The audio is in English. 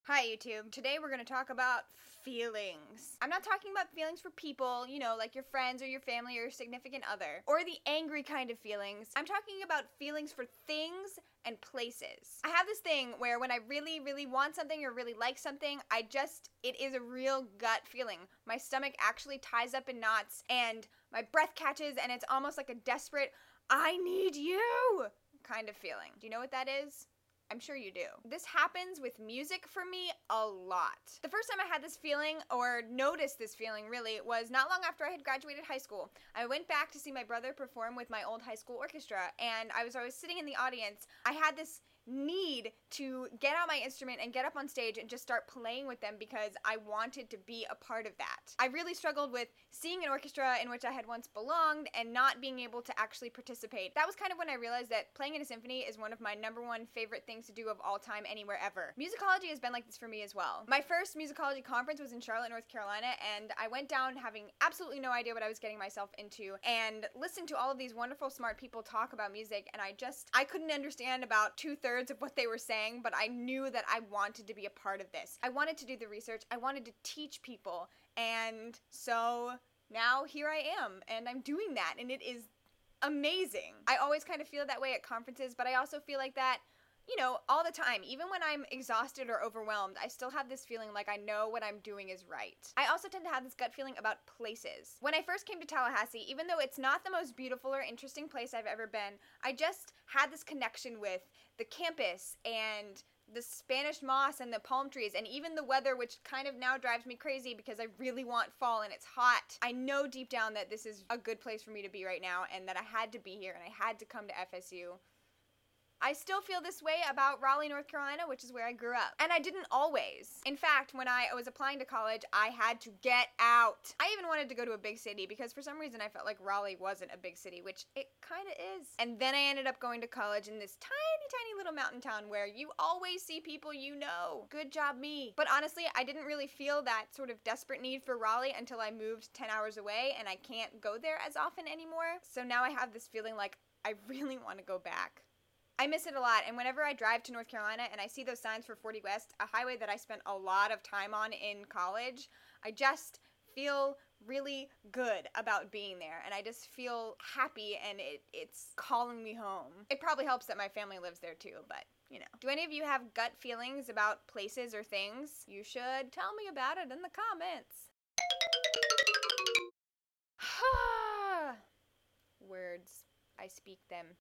Hi YouTube. Today we're going to talk about feelings. I'm not talking about feelings for people, like your friends or your family or your significant other, or the angry kind of feelings. I'm talking about feelings for things and places. I have this thing where when I really, really want something or really like something, it is a real gut feeling. My stomach actually ties up in knots and my breath catches and it's almost like a desperate, I need you kind of feeling. Do you know what that is? I'm sure you do. This happens with music for me a lot. The first time I had this feeling, or noticed this feeling really, was not long after I had graduated high school. I went back to see my brother perform with my old high school orchestra, and I was always sitting in the audience. I had this need to get out my instrument and get up on stage and just start playing with them because I wanted to be a part of that. I really struggled with seeing an orchestra in which I had once belonged and not being able to actually participate. That was kind of when I realized that playing in a symphony is one of my number one favorite things to do of all time, anywhere, ever. Musicology has been like this for me as well. My first musicology conference was in Charlotte, North Carolina, and I went down having absolutely no idea what I was getting myself into and listened to all of these wonderful, smart people talk about music, and I couldn't understand about 2/3 of what they were saying, but I knew that I wanted to be a part of this. I wanted to do the research, I wanted to teach people, and so now here I am, and I'm doing that, and it is amazing. I always kind of feel that way at conferences, but I also feel like that all the time. Even when I'm exhausted or overwhelmed, I still have this feeling like I know what I'm doing is right. I also tend to have this gut feeling about places. When I first came to Tallahassee, even though it's not the most beautiful or interesting place I've ever been, I just had this connection with the campus and the Spanish moss and the palm trees and even the weather, which kind of now drives me crazy because I really want fall and it's hot. I know deep down that this is a good place for me to be right now and that I had to be here and I had to come to FSU. I still feel this way about Raleigh, North Carolina, which is where I grew up. And I didn't always. In fact, when I was applying to college, I had to get out. I even wanted to go to a big city because for some reason I felt like Raleigh wasn't a big city, which it kind of is. And then I ended up going to college in this tiny, tiny little mountain town where you always see people you know. Good job me. But honestly, I didn't really feel that sort of desperate need for Raleigh until I moved 10 hours away and I can't go there as often anymore. So now I have this feeling like I really want to go back. I miss it a lot, and whenever I drive to North Carolina and I see those signs for 40 West, a highway that I spent a lot of time on in college, I just feel really good about being there, and I just feel happy, and it's calling me home. It probably helps that my family lives there too, but Do any of you have gut feelings about places or things? You should tell me about it in the comments. Words. I speak them.